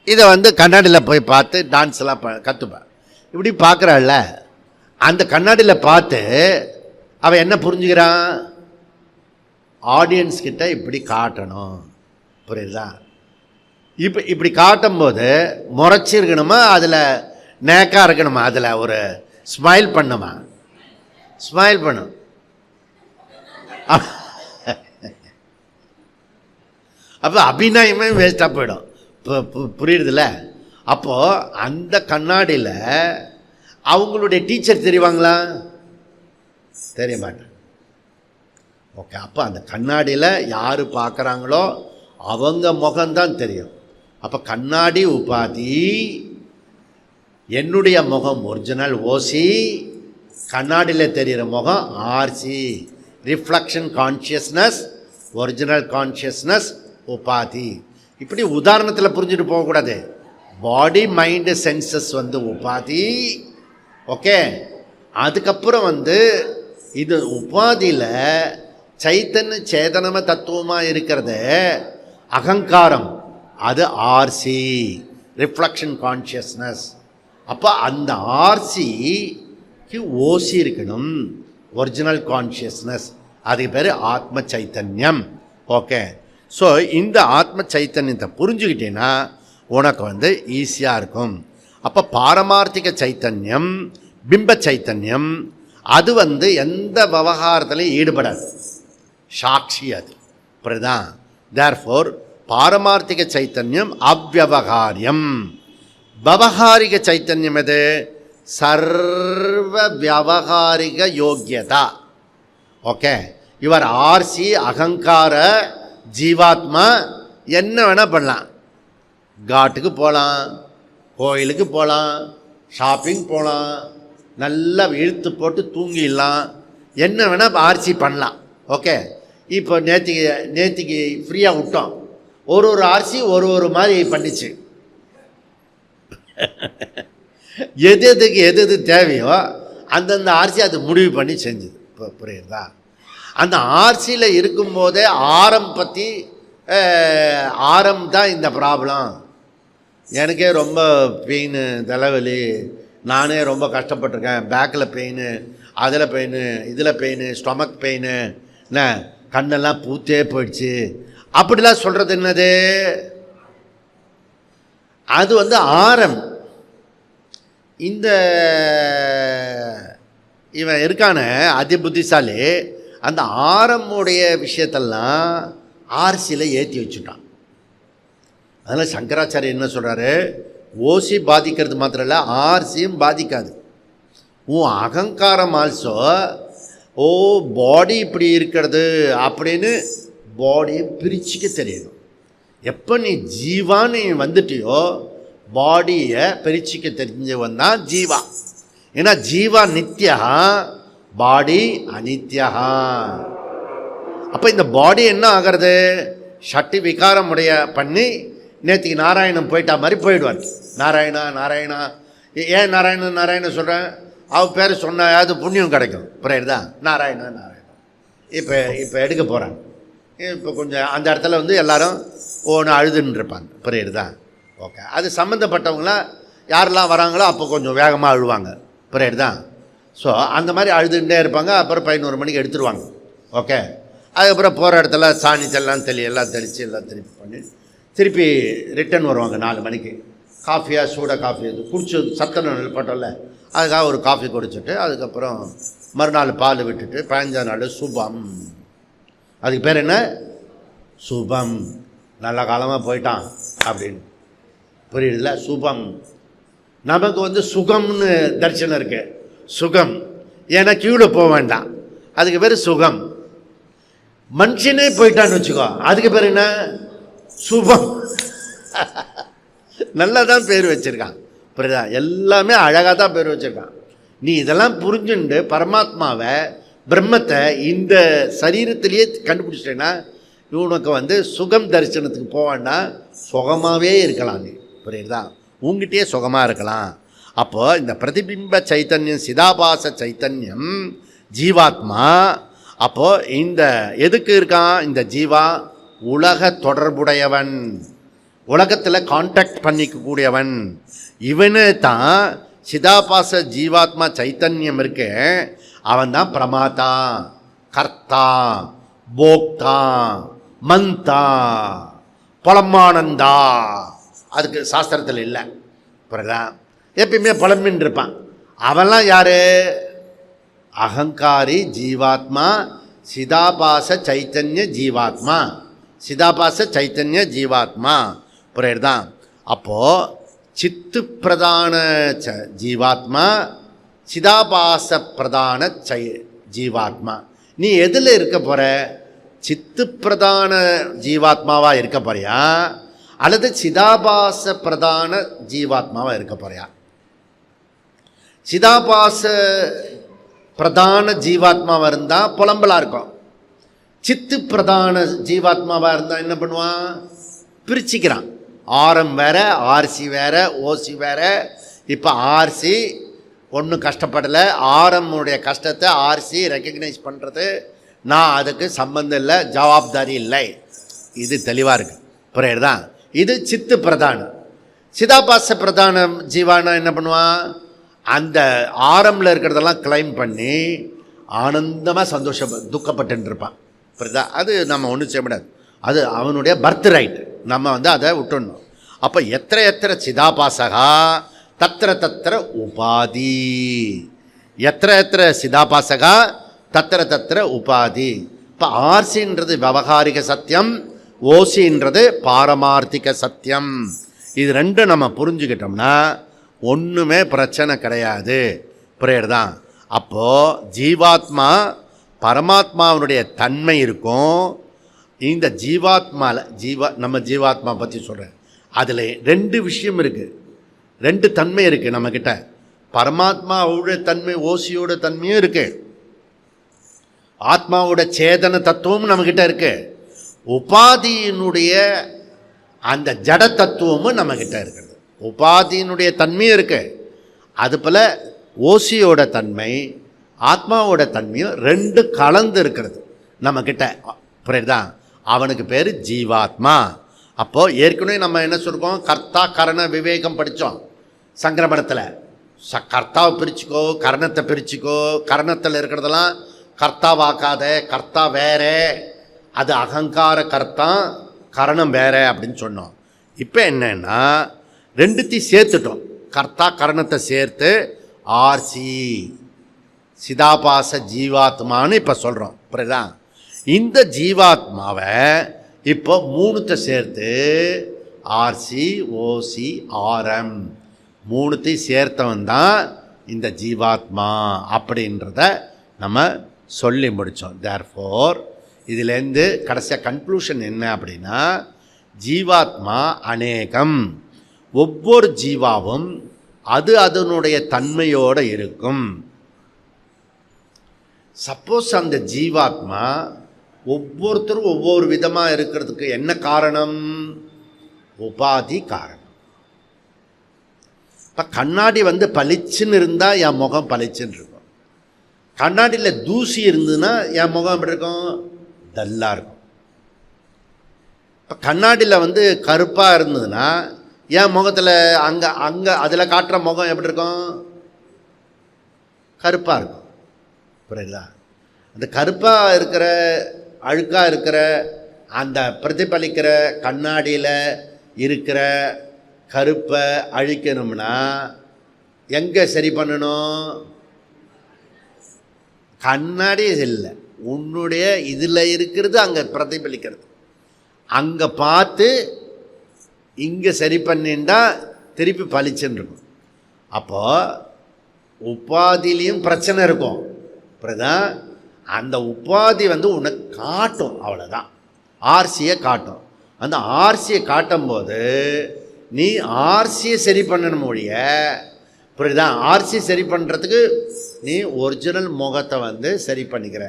இதை கண்ணாடியில் போய் பார்த்து டான்ஸ்லாம் கற்றுப்பேன். இப்படி பார்க்குறாள்ல, அந்த கண்ணாடியில் பார்த்து அவன் என்ன புரிஞ்சுக்கிறான்? ஆடியன்ஸ் கிட்ட இப்படி காட்டணும். புரியுதா? இப்படி காட்டும்போது முறைச்சி இருக்கணுமா, அதில் நேக்காக இருக்கணுமா, அதில் ஒரு ஸ்மைல் பண்ணுமா? ஸ்மைல் பண்ணும். அப்போ அபிநயமே வேஸ்ட்டாக போயிடும். புரியுறதில்ல? அப்போது அந்த கண்ணாடியில் அவங்களுடைய டீச்சர் தெரிவாங்களா? தெரிய மாட்டேன். ஓகே, அப்போ அந்த கண்ணாடியில் யார் பார்க்குறாங்களோ அவங்க முகம்தான் தெரியும். அப்போ கண்ணாடி உபாதி, என்னுடைய முகம் ஒரிஜினல் ஓசி, கண்ணாடியில் தெரிகிற முகம் RC, reflection consciousness, original consciousness உபாதி. இப்படி உதாரணத்தில் புரிஞ்சுட்டு போகக்கூடாது. பாடி மைண்டு சென்சஸ் உபாதி. ஓகே, அதுக்கப்புறம் இது உபாதியில் சைத்தன்ய சேதனம தத்துவமாக இருக்கிறது அகங்காரம், அது ஆர்சி, ரிஃப்ளெக்ஷன் கான்ஷியஸ்னஸ். அப்போ அந்த ஆர்சிக்கு ஓசி இருக்கணும், ஒரிஜினல் கான்ஷியஸ்னஸ். அதுக்கு பேர் ஆத்ம சைத்தன்யம். ஓகே, ஸோ இந்த ஆத்ம சைத்தன்யத்தை புரிஞ்சுக்கிட்டேன்னா உனக்கு ஈஸியாக இருக்கும். அப்போ பாரமார்த்திக சைத்தன்யம், பிம்ப சைத்தன்யம், அது எந்த விவகாரத்திலையும் ஈடுபடாது, சாட்சி அது. புரியுதா? தேர்ஃபோர் பாரமார்த்திக சைத்தன்யம் அவ்வகாரியம். விவகாரிக சைத்தன்யம் எது? சர்வ வியவகாரிக யோக்கியதா. ஓகே, இவர் ஆர்சி அகங்கார ஜீவாத்மா என்ன வேணால் பண்ணலாம். காட்டுக்கு போகலாம், கோயிலுக்கு போகலாம், ஷாப்பிங் போகலாம், நல்லா இழுத்து போட்டு தூங்கிடலாம், என்ன வேணால் ஆர்சி பண்ணலாம். ஓகே, இப்போ நேற்றுக்கு ஃப்ரீயாக விட்டோம். ஒரு ஆர்சி ஒரு மாதிரி பண்ணிச்சு. எது தேவையோ அந்தந்த ஆர்சி அது முடிவு பண்ணி செஞ்சுது. இப்போ புரியுதா? அந்த ஆர்சியில் இருக்கும்போதே ஆரம் தான் இந்த ப்ராப்ளம். எனக்கே ரொம்ப பெயின், தலைவலி, நானே ரொம்ப கஷ்டப்பட்டிருக்கேன். பேக்கில் பெயின், அதில் பெயின், இதில் பெயின், ஸ்டொமக் பெயின், என்ன கண்ணெல்லாம் பூத்தே போயிடுச்சு, அப்படிலாம் சொல்கிறது என்னது? அது ஆரம். இந்த இவன் இருக்கான அதி புத்திசாலி, அந்த ஆரமுடைய விஷயத்தெல்லாம் ஆர்சியில் ஏற்றி வச்சுட்டான். அதனால் சங்கராச்சாரியர் என்ன சொல்கிறாரு? ஓசி பாதிக்கிறது மாத்திரம் இல்லை, ஆர்சியும் பாதிக்காது. உன் அகங்காரம் ஆல்சோ, பாடி இப்படி இருக்கிறது அப்படின்னு பாடியை பிரிச்சுக்க தெரியணும். எப்போ நீ ஜீவான்னு வந்துட்டியோ பாடியை பிரிச்சுக்க தெரிஞ்சவன் தான் ஜீவா. ஏன்னா ஜீவா நித்யா, பாடி அனித்யா. அப்போ இந்த பாடி என்ன ஆகிறது? ஷட்டி விகாரம் உடைய பண்ணி நேற்றுக்கு நாராயணன் போயிட்டா மாதிரி போயிடுவார். நாராயணா நாராயணா, ஏன் நாராயணன் சொல்கிறேன்? அவ பேர் சொன்னாது புண்ணியம் கிடைக்கும். புரியுதா? நாராயணா நாராயணா. இப்போ எடுக்க போகிறாங்க. இப்போ கொஞ்சம் அந்த இடத்துல எல்லாரும் ஒன்று அழுதுன்னு இருப்பாங்க. புரியுதா? ஓகே, அது சம்மந்தப்பட்டவங்களாம் யாரெல்லாம் வராங்களோ அப்போ கொஞ்சம் வேகமாக அழுவாங்க. புரியுதா? ஸோ அந்த மாதிரி அழுதுகிட்டே இருப்பாங்க. அப்புறம் 11 மணிக்கு எடுத்துருவாங்க. ஓகே, அதுக்கப்புறம் போகிற இடத்துல சாணி எல்லாம் தெளித்து எல்லாம் திருப்பி பண்ணி திருப்பி ரிட்டர்ன் வருவாங்க 4 மணிக்கு. காஃபியாக சூடாக காஃபி அது குடிச்சது சத்தம் நிலப்பட்டோம்ல, அதுக்காக ஒரு காஃபி குடிச்சிட்டு அதுக்கப்புறம் மறுநாள் பால் விட்டுட்டு 15ஆம் நாள் சுபம். அதுக்கு பேர் என்ன? சுபம். நல்ல காலமாக போயிட்டான் அப்படின்னு புரியுதுல? சுபம். நமக்கு வந்து சுகம்னு தரிசனம் இருக்கு. சுகம் ஏன்னா கியூவில் போக வேண்டாம், அதுக்கு பேர் சுகம். மனுஷனே போயிட்டான்னு வச்சுக்கோ, அதுக்கு பேர் என்ன? சுபம். நல்லா தான் பேர் வச்சுருக்கான். புரியுதா? எல்லாமே அழகாக தான் பேர் வச்சுருக்கான். நீ இதெல்லாம் புரிஞ்சுண்டு பரமாத்மாவை பிரம்மத்தை இந்த சரீரத்திலேயே கண்டுபிடிச்சிட்டேன்னா இவனுக்கு வந்து சுகம் தரிசனத்துக்கு போவான்னா சுகமாகவே இருக்கலாம். நீ புரியுதா? உங்ககிட்டயே சுகமாக இருக்கலாம். அப்போது இந்த பிரதிபிம்ப சைத்தன்யம், சிதாபாச சைத்தன்யம், ஜீவாத்மா. அப்போது இந்த எதுக்கு இருக்கான் இந்த ஜீவா? உலக தொடர்புடையவன், உலகத்தில் கான்டாக்ட் பண்ணிக்கக்கூடியவன். இவனு தான் சிதாபாச ஜீவாத்மா சைத்தன்யம் இருக்கு. அவன் தான் பிரமாதா, கர்த்தா, போக்தா, மந்தா, பலமானந்தா. அதுக்கு சாஸ்திரத்தில் இல்லை. புரியுதா? எப்பயுமே பழமின்னு இருப்பான். அவன்லாம் யார்? அகங்காரி ஜீவாத்மா, சிதாபாச சைத்தன்ய ஜீவாத்மா, சிதாபாச சைத்தன்ய ஜீவாத்மா. புரியுதுதான்? அப்போது சித்து பிரதான ஜீவாத்மா, சிதாபாச பிரதான ஜீவாத்மா. நீ எதில் இருக்க போகிற? சித்து பிரதான ஜீவாத்மாவாக இருக்க போறியா அல்லது சிதாபாச பிரதான ஜீவாத்மாவாக இருக்க போறியா? சிதாபாச பிரதான ஜீவாத்மாவாக இருந்தால் புலம்பலாக இருக்கும். சித்து பிரதான ஜீவாத்மாவாக இருந்தால் என்ன பண்ணுவான்? பிரிச்சுக்கிறான். ஆரம் வேற, ஆர்சி வேற, ஓசி வேற. இப்போ ஆர்சி ஒன்றும் கஷ்டப்படலை, ஆரமுடைய கஷ்டத்தை ஆர்சி ரெக்கக்னைஸ் பண்ணுறது, நான் அதுக்கு சம்பந்தம் இல்லை, ஜவாப்தாரி இல்லை. இது தெளிவாக இருக்குது. புரியுதுதான்? இது சித்து பிரதான. சிதாபாச பிரதான ஜீவானா என்ன பண்ணுவான்? அந்த ஆரம்பில் இருக்கிறதெல்லாம் கிளைம் பண்ணி ஆனந்தமாக துக்கப்பட்டு இருப்பான். புரியுதா? அது நம்ம ஒன்றும் செய்ய முடியாது, அது அவனுடைய பர்த் ரைட். நம்ம வந்து அதை விட்டுடணும். அப்போ எத்திர சிதாபாசகா தத்திர தத்திர உபாதி. எத்திர சிதாபாசகா தத்திர தத்திர உபாதி. இப்போ ஆர்சின்றது விவகாரிக சத்தியம், ஓசின்றது பாரமார்த்திக சத்தியம். இது ரெண்டும் நம்ம புரிஞ்சுக்கிட்டோம்னா ஒன்றுமே பிரச்சனை கிடையாது. புரியுறதான்? அப்போது ஜீவாத்மா பரமாத்மாவுடைய தன்மை இருக்கும். இந்த ஜீவாத்மாவில் நம்ம ஜீவாத்மா பற்றி சொல்கிறேன். அதில் 2 விஷயம் இருக்குது, 2 தன்மை இருக்குது நம்மக்கிட்ட. பரமாத்மாவோட தன்மை, ஓசியோட தன்மையும் இருக்குது. ஆத்மாவோட சேதன தத்துவமும் நம்மக்கிட்ட இருக்குது. உபாதியினுடைய அந்த ஜட தத்துவமும் நம்மக்கிட்ட இருக்கிறது. உபாதியினுடைய தன்மையும் இருக்குது. அதுபோல் ஓசியோட தன்மை, ஆத்மாவோட தன்மையும் 2 கலந்து இருக்கிறது நம்மக்கிட்ட. புரியுதா? அவனுக்கு பேர் ஜீவாத்மா. அப்போது ஏற்கனவே நம்ம என்ன சொல்கிறோம்? கர்த்தா கரண விவேகம் படித்தோம் சங்கிரமணத்தில். கர்த்தாவை பிரிச்சுக்கோ, கரணத்தை பிரிச்சுக்கோ. கரணத்தில் இருக்கிறதெல்லாம் கர்த்தாவாக்காத, கர்த்தா வேற, அது அகங்கார கர்த்தா, கரணம் வேற அப்படின்னு சொன்னோம். இப்போ என்னன்னா 2த்தையும் சேர்த்துட்டோம். கர்த்தா கரணத்தை சேர்த்து ஆர்சி சிதாபாச ஜீவாத்மான்னு இப்போ சொல்கிறோம். புரியுதா? இந்த ஜீவாத்மாவை இப்போ 3த்தை சேர்த்து ஆர்சி, ஓசி, ஆரம் 3த்தையும் சேர்த்தவன் தான் இந்த ஜீவாத்மா அப்படின்றத நம்ம சொல்லி முடித்தோம். தேர்ஃபோர் இதிலேருந்து கடைசியாக கன்க்ளூஷன் என்ன அப்படின்னா, ஜீவாத்மா அநேகம். ஒவ்வொரு ஜீவாவும் அது அதனுடைய தன்மையோடு இருக்கும். சப்போஸ் அந்த ஜீவாத்மா ஒவ்வொருத்தரும் ஒவ்வொரு விதமாக இருக்கிறதுக்கு என்ன காரணம்? உபாதி காரணம். இப்போ கண்ணாடி வந்து பளிச்சுன்னு இருந்தால் என் முகம் பளிச்சுன்னு இருக்கும். கண்ணாடியில் தூசி இருந்ததுன்னா என் முகம் எப்படி இருக்கும்? டல்லாக இருக்கும். இப்போ கண்ணாடியில் வந்து கருப்பாக இருந்ததுன்னா என் முகத்தில் அங்கே அதில் காட்டுற முகம் எப்படி இருக்கும்? கருப்பாக இருக்கும். புரியுதா? அந்த கருப்பாக இருக்கிற, அழுக்காக இருக்கிற அந்த பிரதிபலிக்கிற கண்ணாடியில் இருக்கிற கருப்பை அழிக்கணும்னா எங்கே சரி பண்ணணும்? கண்ணாடி இல்லை, உன்னுடைய இதில் இருக்கிறது அங்கே பிரதிபலிக்கிறது. அங்கே பார்த்து இங்கே சரி பண்ணிண்டா திருப்பி பளிச்சுன்னு இருக்கும். அப்போது உபாதிலையும் பிரச்சனை இருக்கும். அப்புறம்தான் அந்த உபாதி உனக்கு காட்டும், அவ்வளோதான். ஆர்சியை காட்டும். அந்த ஆர்சியை காட்டும்போது நீ ஆர்சியை சரி பண்ணணும் ஒழிய, புரியுதான்? ஆர்சி சரி பண்ணுறதுக்கு நீ ஒரிஜினல் முகத்தை சரி பண்ணிக்கிற.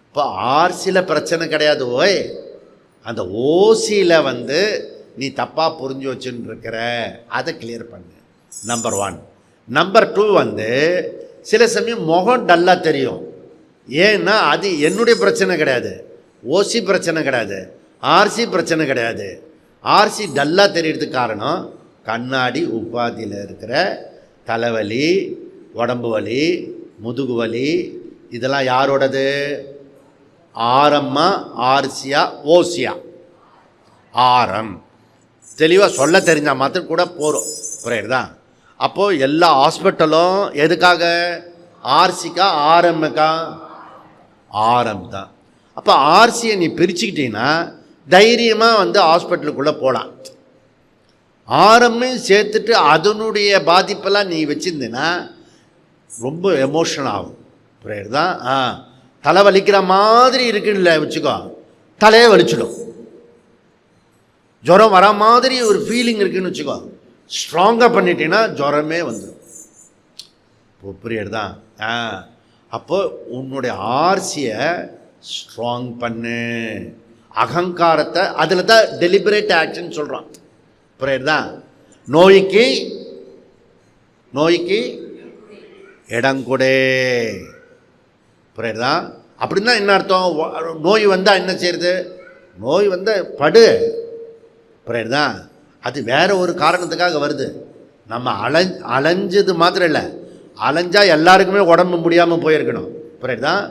இப்போ ஆர்சியில் பிரச்சனை கிடையாது. ஓய், அந்த ஓசியில் நீ தப்பாக புரிஞ்சு வச்சுன்னு இருக்கிற, அதை கிளியர் பண்ணு. நம்பர் 1. நம்பர் 2 சில சமயம் முகம் டல்லாக தெரியும். ஏன்னா அது என்னுடைய பிரச்சனை கிடையாது, ஓசி பிரச்சனை கிடையாது, ஆர்சி பிரச்சனை கிடையாது. ஆர்சி டல்லாக தெரியறதுக்கு காரணம் கண்ணாடி உபாதியில் இருக்கிற தலைவலி, உடம்பு வலி, முதுகு வலி, இதெல்லாம் யாரோடது? ஆரம்மா, ஆர்சியா, ஓசியா? ஆரம். தெளிவாக சொல்ல தெரிஞ்சால் மாத்திரம் கூட போகிறோம், புரியுதுதான்? அப்போது எல்லா ஹாஸ்பிட்டலும் எதுக்காக? ஆர்சிக்கா ஆரம்முக்கா? ஆரம் தான். அப்போ ஆர்சியை நீ பிரிச்சுக்கிட்டீங்கன்னா தைரியமாக ஹாஸ்பிட்டலுக்குள்ளே போகலாம். ஆரம்மையும் சேர்த்துட்டு அதனுடைய பாதிப்பெல்லாம் நீ வச்சுருந்தீன்னா ரொம்ப எமோஷன் ஆகும், புரியுதுதான்? தலை வலிக்கிற மாதிரி இருக்குன்னு வச்சுக்கோ, தலையே வலிச்சிடும். ஜுரம் வர மாதிரி ஒரு ஃபீலிங் இருக்குன்னு வச்சுக்கோ, ஸ்ட்ராங்காக பண்ணிட்டீங்கன்னா ஜுரமே வந்துடும். புரியுதுதான்? அப்போ உன்னுடைய ஆர்சியை ஸ்ட்ராங் பண்ணு. அகங்காரத்தை அதில் தான் டெலிபரேட் ஆக்ஷன் சொல்கிறான், புரியுதுதான்? நோய்க்கு இடங்கொடே, புரியுதுதான்? அப்படின்னா என்ன அர்த்தம்? நோய் வந்தால் என்ன செய்யுது? நோய் படு, புரியுதுதான்? அது வேற ஒரு காரணத்துக்காக வருது. நம்ம அலைஞ்சது மாத்திரம் இல்லை, அலைஞ்சால் எல்லாருக்குமே உடம்பு முடியாமல் போயிருக்கணும், புரியுதுதான்?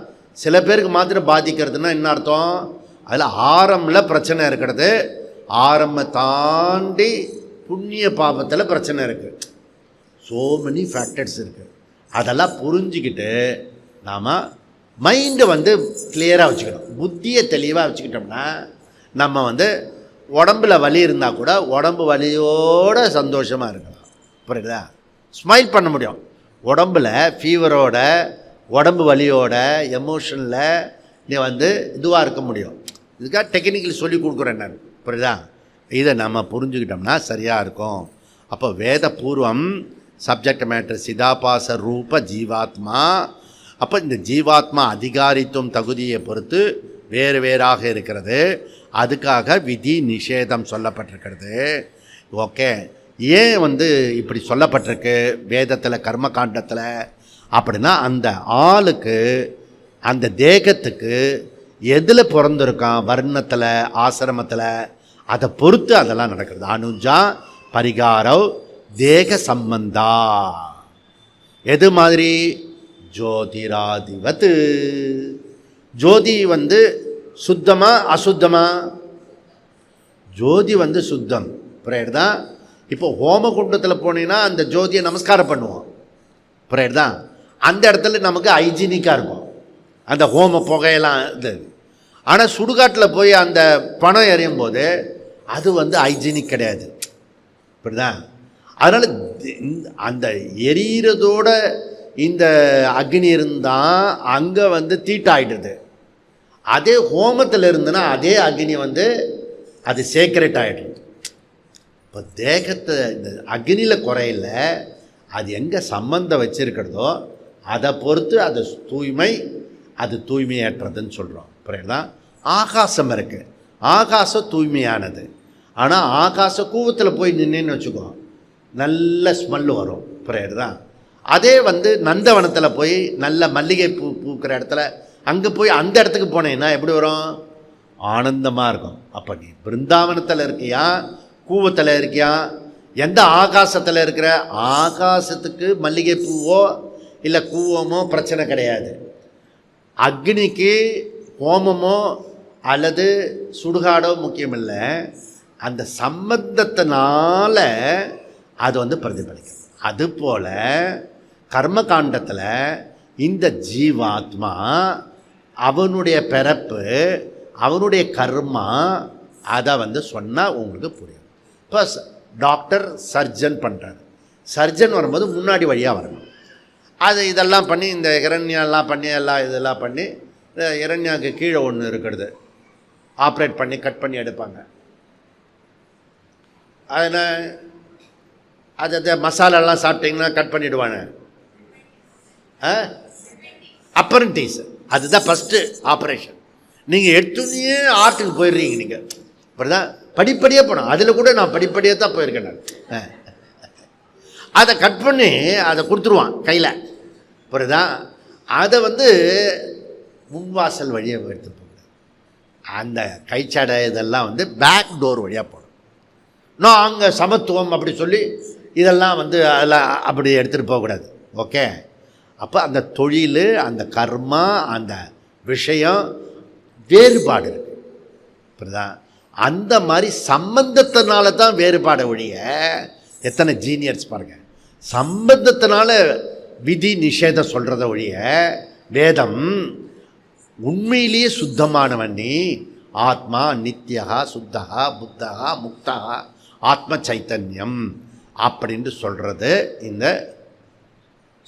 சில பேருக்கு மாத்திரம் பாதிக்கிறதுனா என்ன அர்த்தம்? அதில் ஆரம்பில் பிரச்சனை இருக்கிறது, ஆரம்பை தாண்டி புண்ணிய பாபத்தில் பிரச்சனை இருக்குது. ஸோ மெனி ஃபேக்டர்ஸ் இருக்குது. அதெல்லாம் புரிஞ்சுக்கிட்டு நாம் மைண்டை கிளியராக வச்சுக்கணும், புத்தியை தெளிவாக வச்சுக்கிட்டோம்னா நம்ம உடம்பில் வலி இருந்தால் கூட உடம்பு வலியோடு சந்தோஷமாக இருக்கலாம், புரியுதா? ஸ்மைல் பண்ண முடியும். உடம்பில் ஃபீவரோட, உடம்பு வலியோட, எமோஷனில் நீ இதுவாக இருக்க முடியும். இதுக்காக டெக்னிக்கல் சொல்லி கொடுக்குறேன் நான், புரியுதா? இதை நம்ம புரிஞ்சுக்கிட்டோம்னா சரியாக இருக்கும். அப்போ வேத பூர்வம் சப்ஜெக்ட் மேட்டர் சிதாபாச ரூப ஜீவாத்மா. அப்போ இந்த ஜீவாத்மா அதிகாரித்துவம் தகுதியை பொறுத்து வேறு வேறாக இருக்கிறது. அதுக்காக விதி நிஷேதம் சொல்லப்பட்டிருக்கிறது. ஓகே, ஏன் இப்படி சொல்லப்பட்டிருக்கு வேதத்தில், கர்மகாண்டத்தில்? அப்படின்னா அந்த ஆளுக்கு, அந்த தேகத்துக்கு எதில் பிறந்திருக்கான், வர்ணத்தில், ஆசிரமத்தில், அதை பொறுத்து அதெல்லாம் நடக்கிறது. அனுஜா பரிகாரவ் தேக சம்பந்தா. எது மாதிரி? ஜோதிராதிவத்து. ஜோதி சுத்தமா அசுத்தமா? ஜோதி சுத்தம், புரியுதுதான்? இப்போ ஹோமகுண்டத்தில் போனீங்கன்னா அந்த ஜோதியை நமஸ்காரம் பண்ணுவோம், புரியுதுதான்? அந்த இடத்துல நமக்கு ஹைஜீனிக்காக இருக்கும் அந்த ஹோம புகையெல்லாம் இது. ஆனால் சுடுகாட்டில் போய் அந்த பணம் எறியும் போது அது ஹைஜீனிக் கிடையாது, புரியுதா? அதனால் அந்த எரியிறதோட இந்த அக்னி இருந்தால் அங்கே தீட்டாயிடுது. அதே ஹோமத்தில் இருந்துன்னா அதே அக்னி அது சேக்ரெட் ஆகிடுது. இப்போ தேகத்தை இந்த அக்னியில் குறையில, அது எங்கே சம்பந்தம் வச்சுருக்கிறதோ அதை பொறுத்து அது தூய்மை, அது தூய்மையற்றதுன்னு சொல்கிறோம், புரியுதா? ஆகாசம் இருக்குது, ஆகாசம் தூய்மையானது. ஆனால் ஆகாச கூவத்தில் போய் நின்றுன்னு வச்சுக்கோ, நல்ல ஸ்மெல்லு வரும், புரியுதா? அதே நந்தவனத்தில் போய் நல்ல மல்லிகை பூ பூக்கிற இடத்துல அங்கே போய் அந்த இடத்துக்கு போனேன்னா எப்படி வரும்? ஆனந்தமாக இருக்கும். அப்போ நீ பிருந்தாவனத்தில் இருக்கியா, கூவத்தில் இருக்கியா, எந்த ஆகாசத்தில் இருக்கிற? ஆகாசத்துக்கு மல்லிகை பூவோ இல்லை கூவமோ பிரச்சனை கிடையாது. அக்னிக்கு ஹோமமோ அல்லது சுடுகாடோ முக்கியம் இல்லை, அந்த சம்பந்தத்தினால அது வந்து பிரதிபலிக்கும். அதுபோல் கர்மகாண்டத்தில் இந்த ஜீவாத்மா அவனுடைய பிறப்பு, அவனுடைய கர்மா, அதை வந்து சொன்னால் உங்களுக்கு புரியும். இப்போ டாக்டர் சர்ஜன் பண்ணுறாரு, சர்ஜன் வரும்போது முன்னாடி வழியாக வரணும். அது இதெல்லாம் பண்ணி இந்த இரண்யெல்லாம் பண்ணி இதெல்லாம் பண்ணி இரண்யாவுக்கு கீழே ஒன்று இருக்கிறது ஆப்ரேட் பண்ணி கட் பண்ணி எடுப்பாங்க. அதில் அதை மசாலாலாம் சாப்பிட்டிங்கன்னா கட் பண்ணிவிடுவாங்க. அப்பரண்டிஸ் அதுதான் ஃபஸ்ட்டு ஆப்ரேஷன். நீங்கள் எடுத்துனே ஆர்ட்டுக்கு போயிடுறீங்க. நீங்கள் இப்படி தான் படிப்படியாக போனோம். அதில் கூட நான் படிப்படியாக தான் போயிருக்கேன். நான் அதை கட் பண்ணி அதை கொடுத்துருவான் கையில். புரியுதான்? அதை வந்து முன்வாசல் வழியாக எடுத்து போகணும். அந்த கைச்சாடை இதெல்லாம் வந்து பேக் டோர் வழியாக போகணும். நான் அங்கே சமத்துவம் அப்படி சொல்லி இதெல்லாம் வந்து அதெல்லாம் அப்படி எடுத்துகிட்டு போகக்கூடாது. ஓகே? அப்போ அந்த தொழில், அந்த கர்மா, அந்த விஷயம் வேறுபாடு இருக்குது. புரியுதான்? அந்த மாதிரி சம்பந்தத்தினால தான் வேறுபாடை ஒழிய, எத்தனை ஜீனியர்ஸ் பாருங்கள், சம்பந்தத்தினால விதி நிஷேதம் சொல்கிறத ஒழிய வேதம் உண்மையிலேயே சுத்தமானவன் நீ, ஆத்மா நித்யா சுத்தா புத்தா முக்தா ஆத்ம சைத்தன்யம் அப்படின்னு சொல்கிறது இந்த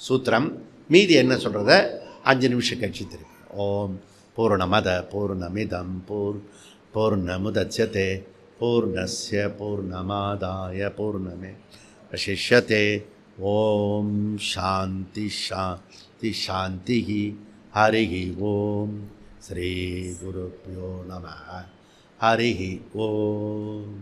சூத்திரம். மீதி என்ன சொல்கிறத 5 நிமிஷம் கழிச்சு திருப்பி. ஓம் பூர்ணமத பூர்ணமிதம் பூர்ணமுதச்யதே பூர்ணஸ்ய பூர்ணமாதாய பூர்ணமே வசிஷ்யதே. ஓம் சாந்தி சாந்தி சாந்தி. ஹரி ஓம். ஸ்ரீ குருப்யோ நம. ஹரி ஓம்.